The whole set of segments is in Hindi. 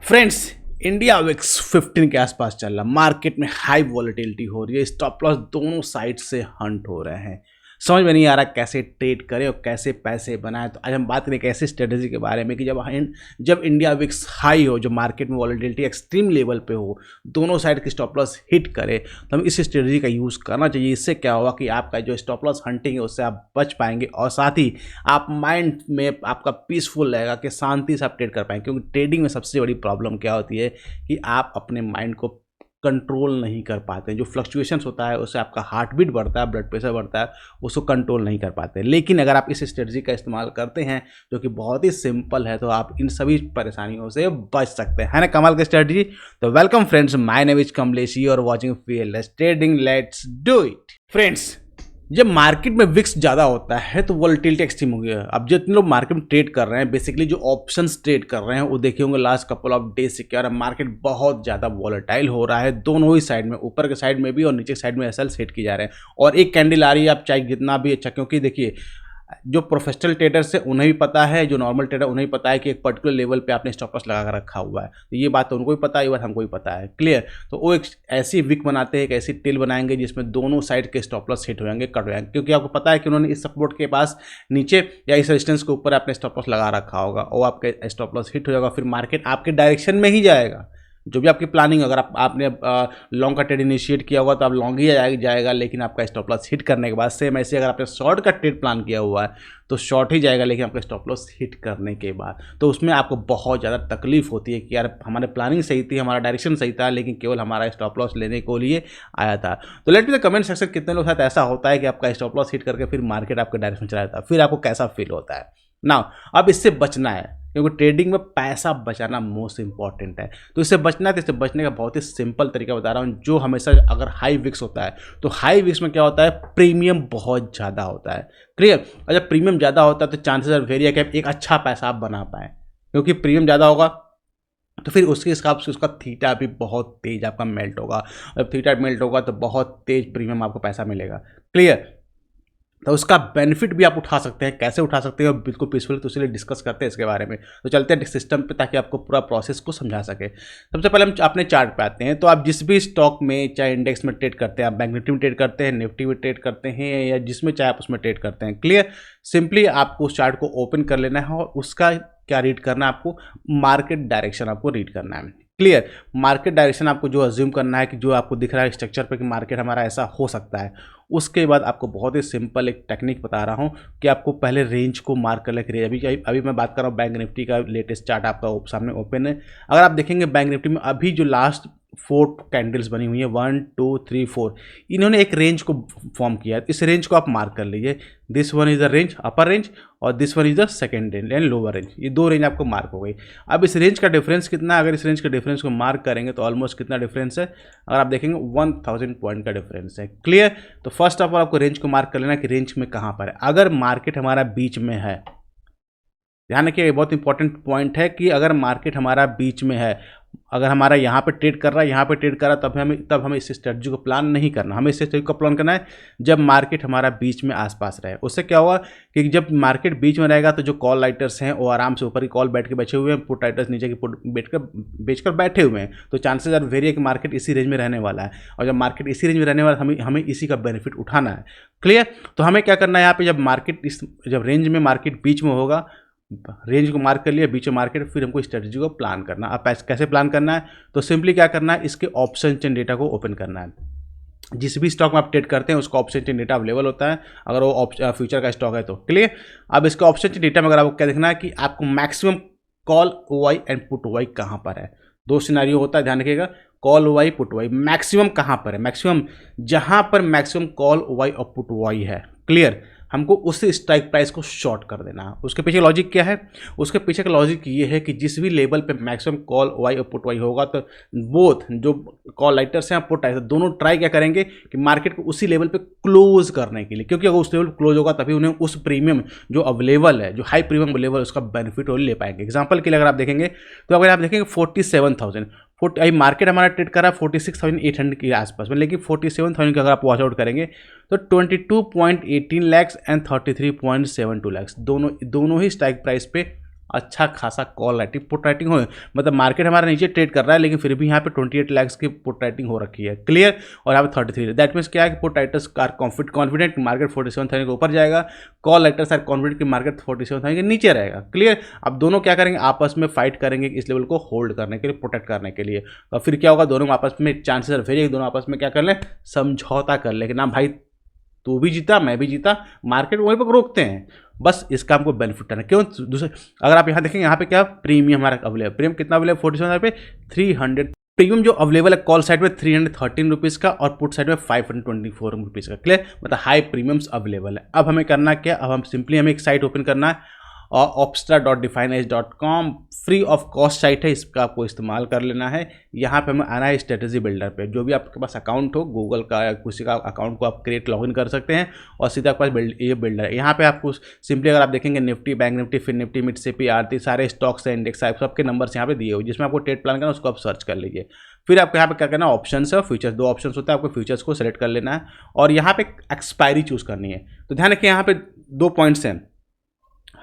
फ्रेंड्स, इंडिया विक्स 15 के आसपास चल रहा, मार्केट में हाई वॉलेटिलिटी हो रही है, स्टॉप लॉस दोनों साइड से हंट हो रहे हैं। समझ में नहीं आ रहा कैसे ट्रेड करें और कैसे पैसे बनाएं। तो आज हम बात करें एक ऐसी स्ट्रेटेजी के बारे में कि जब इंडिया विक्स हाई हो, जो मार्केट में वॉलेटिलिटी एक्सट्रीम लेवल पे हो, दोनों साइड की स्टॉप लॉस हिट करे, तो हमें इस स्ट्रेटेजी का यूज़ करना चाहिए। इससे क्या होगा कि आपका जो स्टॉप लॉस हंटिंग है उससे आप बच पाएंगे और साथ ही आप माइंड में आपका पीसफुल रहेगा कि शांति से आप ट्रेड कर पाएंगे। क्योंकि ट्रेडिंग में सबसे बड़ी प्रॉब्लम क्या होती है कि आप अपने माइंड को कंट्रोल नहीं कर पाते। जो फ्लक्चुएशंस होता है उससे आपका हार्ट बीट बढ़ता है, ब्लड प्रेशर बढ़ता है, उसको कंट्रोल नहीं कर पाते। लेकिन अगर आप इस स्ट्रेटजी का इस्तेमाल करते हैं जो कि बहुत ही सिंपल है, तो आप इन सभी परेशानियों से बच सकते हैं। है ना कमाल की स्ट्रेटजी। तो welcome friends, my name is Kamlesh, you are watching Fearless Trading, let's do it. Friends, जब मार्केट में विक्स ज़्यादा होता है तो वॉलेटिलिटी एक्सट्रीम हो गया। अब जितने लोग मार्केट में ट्रेड कर रहे हैं, बेसिकली जो ऑप्शंस ट्रेड कर रहे हैं, वो देखे होंगे लास्ट कपल ऑफ डेज से क्या मार्केट बहुत ज़्यादा वॉलेटाइल हो रहा है। दोनों ही साइड में, ऊपर के साइड में भी और नीचे के साइड में एसएल्स हिट की जा रहे हैं। और एक कैंडल आ रही है, आप चाहे जितना भी अच्छा, क्योंकि देखिए जो प्रोफेशनल ट्रेडर्स है उन्हें भी पता है, जो नॉर्मल ट्रेडर उन्हें भी पता है कि एक पर्टिकुलर लेवल पे आपने स्टॉप लॉस लगा कर रखा हुआ है। तो ये बात तो उनको भी पता है, ये बात हमको भी पता है। क्लियर। तो वो एक ऐसी विक बनाते हैं, एक ऐसी टेल बनाएंगे जिसमें दोनों साइड के स्टॉप लॉस हिट हो जाएंगे, कट हो जाएंगे। क्योंकि आपको पता है कि उन्होंने इस सपोर्ट के पास नीचे या इस रेजिस्टेंस के ऊपर आपने स्टॉप लॉस लगा रखा होगा और आपके स्टॉप लॉस हिट हो जाएगा, फिर मार्केट आपके डायरेक्शन में ही जाएगा। जो भी आपकी प्लानिंग, अगर आपने लॉन्ग का ट्रेड इनिशिएट किया होगा तो आप लॉन्ग ही जाएगा, लेकिन आपका स्टॉप लॉस हिट करने के बाद सेम ऐसे अगर आपने शॉर्ट का ट्रेड प्लान किया हुआ है तो शॉर्ट ही जाएगा, लेकिन आपका स्टॉप लॉस हिट करने के बाद तो उसमें आपको बहुत ज़्यादा तकलीफ होती है कि यार हमारे प्लानिंग सही थी, हमारा डायरेक्शन सही था, लेकिन केवल हमारा स्टॉप लॉस लेने को लिए आया था। तो let me the comment section, कितने लोग साथ ऐसा होता है कि आपका स्टॉप लॉस हिट करके फिर मार्केट आपके डायरेक्शन में चला जाता है, फिर आपको कैसा फील होता है ना। अब इससे बचना है, क्योंकि ट्रेडिंग में पैसा बचाना मोस्ट इंपॉर्टेंट है। तो इससे बचना है, तो इससे बचने का बहुत ही सिंपल तरीका बता रहा हूँ। जो हमेशा अगर हाई विक्स होता है तो हाई विक्स में क्या होता है, प्रीमियम बहुत ज़्यादा होता है। क्लियर। और जब प्रीमियम ज़्यादा होता है तो चांसेस आर वेरी है कि आप एक अच्छा पैसा आप बना पाए, क्योंकि प्रीमियम ज़्यादा होगा तो फिर उसके हिसाब से उसका थीटा भी बहुत तेज आपका मेल्ट होगा। जब थीटा मेल्ट होगा तो बहुत तेज प्रीमियम आपको पैसा मिलेगा। क्लियर। तो उसका बेनिफिट भी आप उठा सकते हैं। कैसे उठा सकते हैं बिल्कुल पीसफुल, तो इसलिए डिस्कस करते हैं इसके बारे में। तो चलते हैं सिस्टम पे ताकि आपको पूरा प्रोसेस को समझा सके। सबसे पहले हम अपने चार्ट पे आते हैं। तो आप जिस भी स्टॉक में, चाहे इंडेक्स में ट्रेड करते हैं, आप बैंक निफ्टी में ट्रेड करते हैं, निफ्टी में ट्रेड करते हैं, या जिसमें चाहे आप उसमें ट्रेड करते हैं। क्लियर। सिंपली आपको उस चार्ट को ओपन कर लेना है और उसका क्या रीड करना है, आपको मार्केट डायरेक्शन आपको रीड करना है। क्लियर। मार्केट डायरेक्शन आपको जो अज्यूम करना है कि जो आपको दिख रहा है स्ट्रक्चर पे कि मार्केट हमारा ऐसा हो सकता है, उसके बाद आपको बहुत ही सिंपल एक टेक्निक बता रहा हूँ कि आपको पहले रेंज को मार्क कर लें। अभी मैं बात कर रहा हूँ बैंक निफ्टी का, लेटेस्ट चार्ट आपका सामने ओपन है। अगर आप देखेंगे बैंक निफ्टी में अभी जो लास्ट 4 कैंडल्स बनी हुई है, 1 2 3 4, इन्होंने एक रेंज को फॉर्म किया है। इस रेंज को आप मार्क कर लीजिए। This one is the range, upper range, और this one is the second range and lower range. ये 2 रेंज आपको मार्क हो गई। अब इस रेंज का डिफरेंस कितना है, अगर इस रेंज के डिफरेंस को मार्क करेंगे तो ऑलमोस्ट कितना डिफरेंस है, अगर आप देखेंगे 1000 पॉइंट का डिफरेंस है। क्लियर। तो फर्स्ट ऑफ ऑल आपको रेंज को मार्क कर लेना कि रेंज में कहाँ पर है। अगर मार्केट हमारा बीच में है, ध्यान रखिए ये बहुत इंपॉर्टेंट पॉइंट है कि अगर मार्केट हमारा बीच में है, अगर हमारा यहाँ पे ट्रेड कर रहा है, यहाँ पे ट्रेड कर रहा है, तब हमें इस स्ट्रेटजी को प्लान नहीं करना। हमें इस स्ट्रेटजी को प्लान करना है जब मार्केट हमारा बीच में आसपास रहे। उससे क्या होगा कि जब मार्केट बीच में रहेगा तो जो कॉल राइटर्स हैं वो आराम से ऊपर की कॉल बैठ के बैठे हुए हैं, पुट राइटर्स नीचे की पुट बेचकर बैठे हुए हैं। तो चांसेस आर वेरी है कि मार्केट इसी रेंज में रहने वाला है, और जब मार्केट इसी रेंज में रहने वाला है हमें इसी का बेनिफिट उठाना है। क्लियर। तो हमें क्या करना है यहाँ पे, जब रेंज में मार्केट बीच में होगा, रेंज को मार्क कर लिया, बीच में मार्केट, फिर हमको स्ट्रेटजी को प्लान करना। अब कैसे प्लान करना है, तो सिंपली क्या करना है, इसके ऑप्शन चेन डेटा को ओपन करना है। जिस भी स्टॉक में आप ट्रेड करते हैं उसका ऑप्शन चेन डेटा अवेलेबल होता है, अगर वो फ्यूचर का स्टॉक है तो। क्लियर। अब इसके ऑप्शन चेन डेटा में अगर आपको क्या देखना है कि आपको मैक्सिमम कॉल ओवाई एंड पुट ओवाई कहाँ पर है। 2 सिनारियो होता है, ध्यान रखिएगा, कॉल ओवाई पुट ओवाई। मैक्सिमम कहाँ पर है, मैक्सिमम जहाँ पर मैक्सिमम कॉल ओवाई और पुट ओवाई है। क्लियर। हमको उस स्ट्राइक प्राइस को शॉर्ट कर देना है। उसके पीछे लॉजिक क्या है, उसके पीछे का लॉजिक ये है कि जिस भी लेवल पे मैक्सिमम कॉल वाई और पुट वाई होगा तो बोथ जो कॉल राइटर्स हैं पुट राइटर्स दोनों ट्राई क्या करेंगे कि मार्केट को उसी लेवल पे क्लोज करने के लिए, क्योंकि अगर उस लेवल क्लोज होगा तभी उन्हें उस प्रीमियम जो अवेलेबल है, जो हाई प्रीमियम अवेलेबल, उसका बेनिफिट और ले पाएंगे। एग्जाम्पल के लिए अगर आप देखेंगे तो अगर आप देखेंगे 47,000 मार्केट हमारा ट्रेड कर रहा है 46,800 के आसपास में, लेकिन 47,000 का अगर आप वॉच आउट करेंगे तो 22.18 लाख एंड 33.72 लाख दोनों ही स्ट्राइक प्राइस पे अच्छा खासा कॉल राइटिंग पुट राइटिंग हो, मतलब मार्केट हमारा नीचे ट्रेड कर रहा है लेकिन फिर भी यहाँ पे 28 लाख की पुट राइटिंग हो रखी है, क्लियर। और यहाँ पे 33, दैट मीन्स क्या है कि put writers are confident market 47,000 के ऊपर जाएगा, कॉल राइटर्स आर कॉन्फिडेंट कि मार्केट 47,000 के नीचे रहेगा, क्लियर। अब दोनों क्या करेंगे, आपस में फाइट करेंगे इस लेवल को होल्ड करने के लिए, प्रोटेक्ट करने के लिए। और फिर क्या होगा, दोनों आपस में चांसेस भेजेंगे, दोनों आपस में क्या कर लें, समझौता कर ले कि ना भाई तू भी जीता मैं भी जीता, मार्केट वहीं पर रोकते हैं, बस इसका हमको बेनिफिट है। क्यों, दूसरे अगर आप यहाँ देखेंगे यहाँ पे क्या प्रीमियम हमारा अवेलेबल, प्रीमियम कितना अवेलेबल 47,000 पे 300, प्रीमियम जो अवेलेबल है कॉल साइड में 313 रुपीज़ का और पुट साइड में 524 रुपीज़ का, क्लियर, मतलब हाई प्रीमियम्स अवेलेबल है। अब हमें करना क्या, अब हम सिंपली हमें एक साइट ओपन करना है और opstra.defineedge.com free of cost site है, इसका आपको इस्तेमाल कर लेना है। यहाँ पे हमें आना है स्ट्रेटेजी बिल्डर पे, जो भी आपके पास अकाउंट हो गूगल का या किसी का अकाउंट को आप क्रिएट लॉगिन कर सकते हैं और सीधा आपके पास ये बिल्डर है। यहाँ पे आपको सिंपली अगर आप देखेंगे Nifty, bank Nifty, fin Nifty, mid सिपी, आरती, सारे स्टॉक्स हैं, इंडेक्स है, सबके नंबर्स यहाँ पे दिए हुए, जिसमें आपको ट्रेड प्लान करना उसको आप सर्च कर लीजिए। फिर आपको यहाँ पे क्या करना है, ऑप्शन है और फ्यूचर्स, दो ऑप्शन होता है, आपको फ्यूचर्स को सेलेक्ट कर लेना है और यहाँ पे एक्सपायरी चूज करनी है। तो ध्यान रखिए यहाँ पे 2 पॉइंट्स हैं,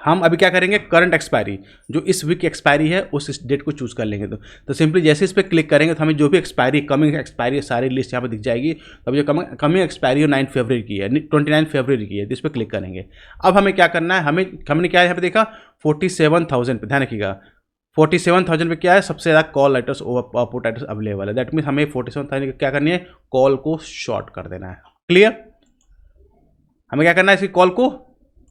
हम अभी क्या करेंगे, करंट एक्सपायरी जो इस वीक की एक्सपायरी है उस डेट को चूज कर लेंगे। तो सिंपली जैसे इस पर क्लिक करेंगे तो हमें जो भी एक्सपायरी, कमिंग एक्सपायरी सारी लिस्ट यहाँ पे दिख जाएगी। तो अभी जो कमिंग एक्सपायरी है 9 फरवरी की है, 29 फरवरी की है, तो इस पर क्लिक करेंगे। अब हमें क्या करना है, हमने क्या यहाँ पे देखा 47,000 पे, ध्यान रखिएगा 47,000 पे क्या है, सबसे ज़्यादा call writers put writers available है। दैट मीन्स हमें 47,000 क्या करनी है, कॉल को शॉर्ट कर देना है, क्लियर। हमें क्या करना है, इसकी कॉल को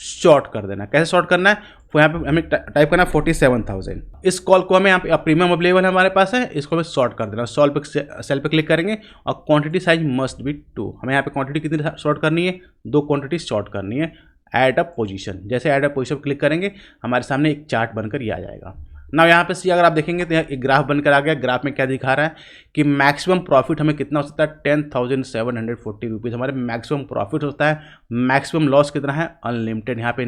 शॉर्ट कर देना। कैसे शॉर्ट करना है, तो यहाँ पे हमें टाइप करना है 47,000, इस कॉल को हमें यहाँ पे प्रीमियम अवेलेबल है हमारे पास है, इसको हमें शॉर्ट कर देना। सॉल्व पे सेल पे क्लिक करेंगे और क्वांटिटी साइज मस्ट बी 2, हमें यहाँ पे क्वांटिटी कितनी शॉर्ट करनी है, 2 क्वांटिटी शॉर्ट करनी है। ऐड अ पोजीशन, जैसे ऐड अ पोजीशन क्लिक करेंगे हमारे सामने एक चार्ट बनकर ये आ जाएगा ना। यहाँ पे सी अगर आप देखेंगे तो एक ग्राफ बनकर आ गया, ग्राफ में क्या दिखा रहा है कि मैक्सिमम प्रॉफिट हमें कितना हो सकता है, 10,740 रुपीज़ हमारे मैक्सिमम प्रॉफिट होता है। मैक्सिमम लॉस कितना है, अनलिमिटेड, यहाँ पे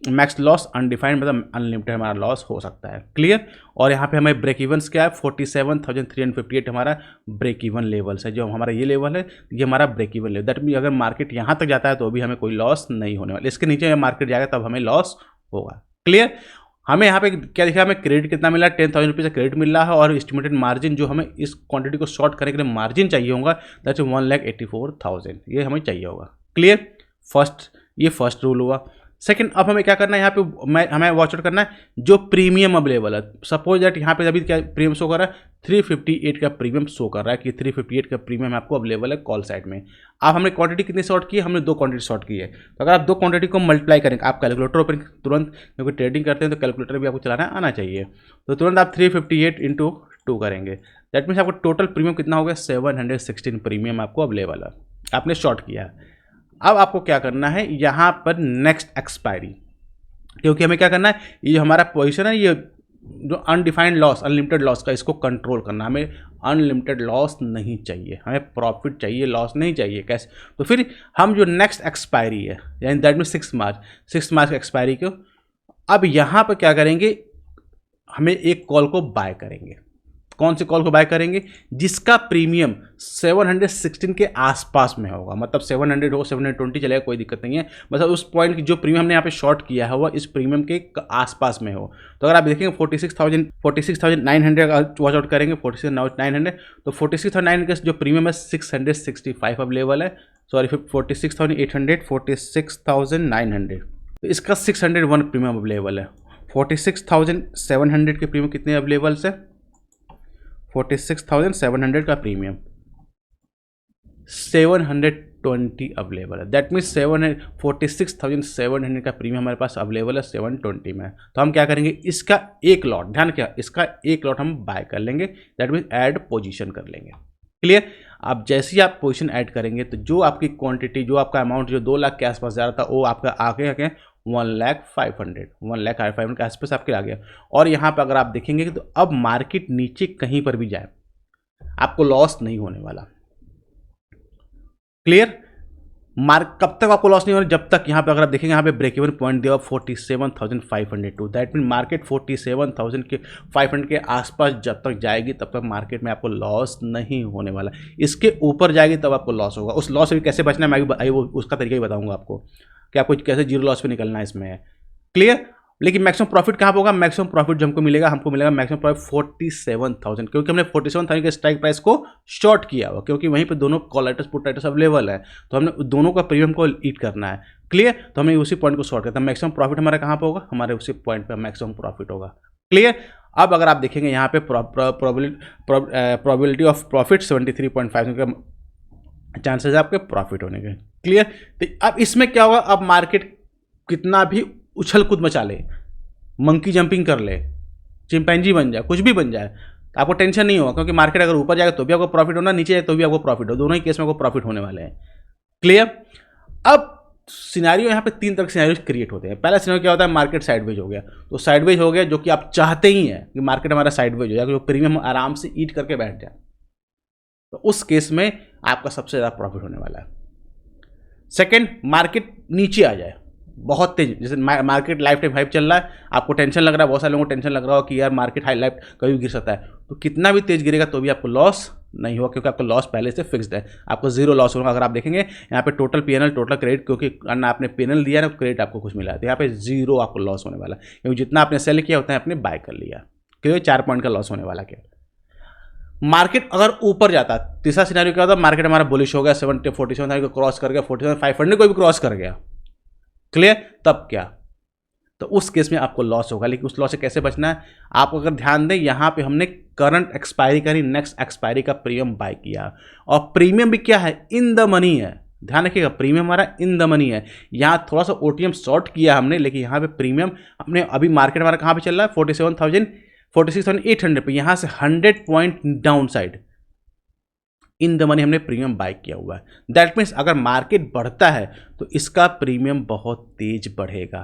मैक्स लॉस अनडिफाइंड, मतलब अनलिमिटेड हमारा लॉस हो सकता है, क्लियर। और यहाँ पे हमें ब्रेक इवन्स क्या है, 47,358 हमारा ब्रेक इवन लेवल्स है, जो हमारा ये लेवल है ये हमारा break even level. That mean अगर मार्केट यहाँ तक जाता है तो भी हमें कोई लॉस नहीं होने वाला, इसके नीचे मार्केट जाएगा तब हमें लॉस होगा, क्लियर। हमें यहाँ पे क्या दिखा, हमें क्रेडिट कितना मिला, 10,000 रुपीज़ का क्रेडिट मिल रहा है और एस्टिमेटेड मार्जिन जो हमें इस क्वांटिटी को शॉर्ट करने के लिए मार्जिन चाहिए होगा दैट्स 1,84,000, ये हमें चाहिए होगा, क्लियर। ये फर्स्ट रूल हुआ। सेकंड, अब हमें क्या करना है, यहाँ पे हमें वॉच आउट करना है जो प्रीमियम अवेलेबल है। सपोज दैट यहाँ पे अभी क्या प्रीमियम शो कर रहा है, 358 का प्रीमियम शो कर रहा है कि 358 का प्रीमियम आपको अवेलेबल है कॉल साइड में। अब हमने क्वांटिटी कितनी शॉर्ट की है, हमने 2 क्वांटिटी शॉर्ट की है। तो अगर आप 2 क्वांटिटी को मल्टीप्लाई करेंगे, आप कैलकुलेटर ओपन तुरंत, क्योंकि ट्रेडिंग करते हैं तो कैलकुलेटर भी आपको चलाना आना चाहिए, तो तुरंत आप 358 इंटू 2 करेंगे। दैट मीन्स आपको टोटल प्रीमियम कितना हो गया, 716 प्रीमियम आपको अवेलेबल है, आपने शॉर्ट किया है। अब आपको क्या करना है, यहाँ पर नेक्स्ट एक्सपायरी, क्योंकि हमें क्या करना है, ये हमारा पोजीशन है, ये जो अनडिफाइंड लॉस, अनलिमिटेड लॉस का, इसको कंट्रोल करना। हमें अनलिमिटेड लॉस नहीं चाहिए, हमें प्रॉफिट चाहिए, लॉस नहीं चाहिए। कैसे, तो फिर हम जो नेक्स्ट एक्सपायरी है यानी दैट मीन 6 मार्च एक्सपायरी को, अब यहाँ पर क्या करेंगे, हमें एक कॉल को बाय करेंगे। कौन सी कॉल को बाय करेंगे, जिसका प्रीमियम 716 के आसपास में होगा, मतलब 700 हो 720 चलेगा, कोई दिक्कत नहीं है, मतलब उस पॉइंट की जो प्रीमियम हमने यहाँ पे शॉर्ट किया है वह इस प्रीमियम के आसपास में हो। तो अगर आप देखेंगे 46,900 वॉच आउट करेंगे, 46,900, तो 46,900 का जो प्रीमियम है 665 अवेलेबल है, सॉरी 46,800, 46,900, तो इसका 601 प्रीमियम अवेलेबल है। 46,700 के प्रीमियम कितने अवेलेबल है, 46,700 का प्रीमियम 720 अवेलेबल है। दैट मीन्स 46,700 का प्रीमियम हमारे पास अवेलेबल है 720 में। तो हम क्या करेंगे, इसका एक लॉट, ध्यान क्या, इसका एक लॉट हम बाय कर लेंगे। दैट मीन्स ऐड पोजीशन कर लेंगे, क्लियर। अब जैसे ही आप पोजीशन ऐड करेंगे तो जो आपकी क्वांटिटी, जो आपका अमाउंट जो 2 लाख के आसपास जा रहा था वो आपका आगे 1,500 के आसपास आपके आ गया। और यहाँ पर अगर आप देखेंगे तो अब मार्केट नीचे कहीं पर भी जाए आपको लॉस नहीं होने वाला, क्लियर। कब तक आपको लॉस नहीं होना, जब तक यहाँ पे अगर आप देखेंगे यहाँ पे ब्रेक इवन पॉइंट दिया 47,502, दैट मीन मार्केट 47,500 के आसपास जब तक जाएगी तब तक मार्केट में आपको लॉस नहीं होने वाला। इसके ऊपर जाएगी तब आपको लॉस होगा। उस लॉस से भी कैसे बचना है मैं उसका तरीका ही बताऊंगा आपको कि आपको कैसे जीरो लॉस पे निकलना है इसमें, क्लियर। लेकिन मैक्सिमम प्रॉफिट कहाँ पर होगा, मैक्सिमम प्रॉफिट जो हमको मिलेगा मैक्सिमम प्रॉफिट 47,000, क्योंकि हमने 47,000 के स्ट्राइक प्राइस को शॉर्ट किया हुआ, क्योंकि वहीं पे दोनों call writers put writers available है, तो हमने दोनों का प्रीमियम को ईट करना है। क्लियर, तो हमने उसी पॉइंट को शॉर्ट करता है। मैक्सिमम प्रॉफिट हमारा कहाँ पर होगा, हमारे उसी पॉइंट पर मैक्सिमम प्रॉफिट होगा। क्लियर, अब अगर आप देखेंगे यहाँ पे प्रोबेबिलिटी ऑफ प्रॉफिट 73.5 का चांसेस है आपके प्रॉफिट होने के। क्लियर, तो अब इसमें क्या होगा, अब मार्केट कितना भी उछल कूद मचा ले, मंकी जंपिंग कर ले, चिंपैंजी बन जाए, कुछ भी बन जाए, तो आपको टेंशन नहीं होगा, क्योंकि मार्केट अगर ऊपर जाएगा तो भी आपको प्रॉफिट होना, नीचे जाए तो भी आपको प्रॉफिट हो, दोनों ही केस में आपको प्रॉफिट होने वाले हैं। क्लियर, अब सिनेरियो यहाँ पे 3 तरह के सिनेरियो क्रिएट होते हैं। पहला सिनेरियो क्या होता है, मार्केट साइडवेज हो गया, तो साइडवेज हो गया जो कि आप चाहते ही हैं कि मार्केट हमारा साइडवेज हो जाए, जो प्रीमियम आराम से ईट करके बैठ जाए, तो उस केस में आपका सबसे ज़्यादा प्रॉफिट होने वाला है। सेकेंड, मार्केट नीचे आ जाए बहुत तेज, जैसे मार्केट लाइफ टाइम हाइप चल रहा है, आपको टेंशन लग रहा है, बहुत सारे लोगों को टेंशन लग रहा हो कि यार मार्केट हाई लाइफ कभी गिर सकता है, तो कितना भी तेज गिरेगा तो भी आपको लॉस नहीं होगा, क्योंकि आपका लॉस पहले से फिक्स्ड है, आपको जीरो लॉस होगा। अगर आप देखेंगे यहाँ पे टोटल पीएनएल, टोटल क्रेडिट, क्योंकि आपने पीएनएल दिया ना, क्रेडिट आपको कुछ मिला है, तो यहाँ पे जीरो आपको लॉस होने वाला है, क्योंकि जितना आपने सेल किया उतना आपने बाय कर लिया, क्योंकि 4 पॉइंट का लॉस होने वाला। क्या मार्केट अगर ऊपर जाता, तीसरा सिनेरियो क्या होता, मार्केट हमारा बुलिश हो गया, 47,000 को क्रॉस कर गया, 47,500 को भी क्रॉस कर गया। क्लियर, तब क्या, तो उस केस में आपको लॉस होगा। लेकिन उस लॉस से कैसे बचना है, आप अगर ध्यान दें, यहाँ पे हमने करंट एक्सपायरी करी, नेक्स्ट एक्सपायरी का प्रीमियम बाय किया, और प्रीमियम भी क्या है, इन द मनी है। ध्यान रखिएगा, प्रीमियम हमारा इन द मनी है। यहाँ थोड़ा सा ओटीएम शॉर्ट किया हमने, लेकिन यहाँ पे प्रीमियम हमने, अभी मार्केट हमारा कहाँ पे चल रहा है, 46,800 पे, यहाँ से 100 point down side in the money हमने प्रीमियम बाय किया हुआ है। दैट मीन्स अगर मार्केट बढ़ता है तो इसका प्रीमियम बहुत तेज बढ़ेगा।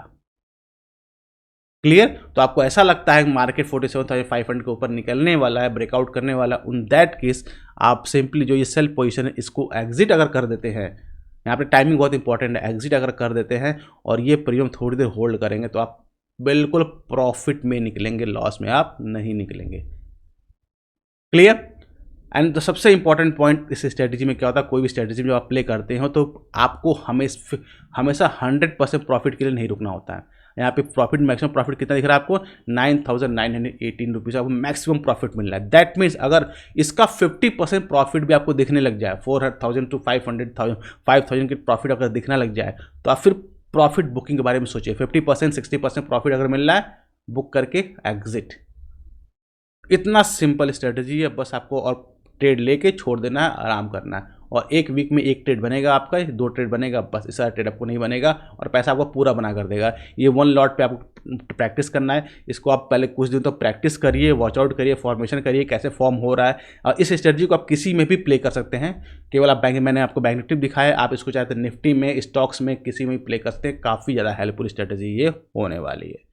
क्लियर, तो आपको ऐसा लगता है मार्केट 47,500 के ऊपर निकलने वाला है, ब्रेकआउट करने वाला, उन दैट केस आप सिंपली जो ये सेल पोजीशन है इसको एग्जिट अगर कर देते हैं, यहाँ पे टाइमिंग बहुत इंपॉर्टेंट है, एग्जिट अगर कर देते हैं और ये प्रीमियम थोड़ी देर होल्ड करेंगे तो आप बिल्कुल प्रॉफिट में निकलेंगे, लॉस में आप नहीं निकलेंगे। क्लियर, एंड तो सबसे इंपॉर्टेंट पॉइंट इस स्ट्रेटजी में क्या होता है, कोई भी स्ट्रेटजी में जो आप प्ले करते हो तो आपको हमेशा 100% प्रॉफिट के लिए नहीं रुकना होता है। यहाँ पे प्रॉफिट, मैक्सिमम प्रॉफिट कितना दिख रहा है आपको, 9,918 रुपीज़ आपको मैक्सिमम प्रॉफिट मिल रहा है। दैट मीन्स अगर इसका 50% प्रॉफिट भी आपको दिखने लग जाए, 4,000 to 5,000 की प्रॉफिट अगर दिखना लग जाए, तो आप फिर प्रॉफिट बुकिंग के बारे में सोचिए। 50% 60% प्रॉफिट अगर मिल रहा है, बुक करके एग्जिट। इतना सिंपल स्ट्रेटजी है, बस आपको और ट्रेड लेके छोड़ देना है, आराम करना है, और एक वीक में 1 ट्रेड बनेगा आपका, 2 ट्रेड बनेगा, बस इस सारा ट्रेड आपको नहीं बनेगा, और पैसा आपको पूरा बना कर देगा। ये 1 लॉट पे आपको प्रैक्टिस करना है, इसको आप पहले कुछ दिन तो प्रैक्टिस करिए, वॉचआउट करिए, फॉर्मेशन करिए, कैसे फॉर्म हो रहा है, और इस स्ट्रेटजी को आप किसी में भी प्ले कर सकते हैं। केवल आप मैंने आपको बैंक निफ्टी दिखाया, आप इसको चाहते हैं निफ्टी में, स्टॉक्स में, किसी में भी प्ले कर सकते हैं। काफ़ी ज़्यादा हेल्पफुल स्ट्रेटजी ये होने वाली है।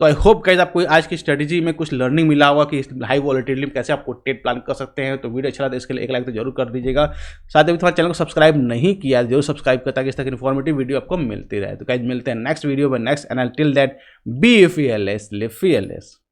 तो आई होप गाइस आपको आज की स्ट्रेटजी में कुछ लर्निंग मिला होगा कि हाई वॉलेटिलिटी में कैसे आपको ट्रेड प्लान कर सकते हैं। तो वीडियो अच्छा लगा तो इसके लिए 1 लाइक तो जरूर कर दीजिएगा। साथ ही थोड़ा चैनल को सब्सक्राइब नहीं किया जरूर सब्सक्राइब करता है, इस तरह की इन्फॉर्मेटिव वीडियो आपको मिलती रहे। तो गाइस मिलते हैं नेक्स्ट वीडियो में next, and till that be fearless, live fearless।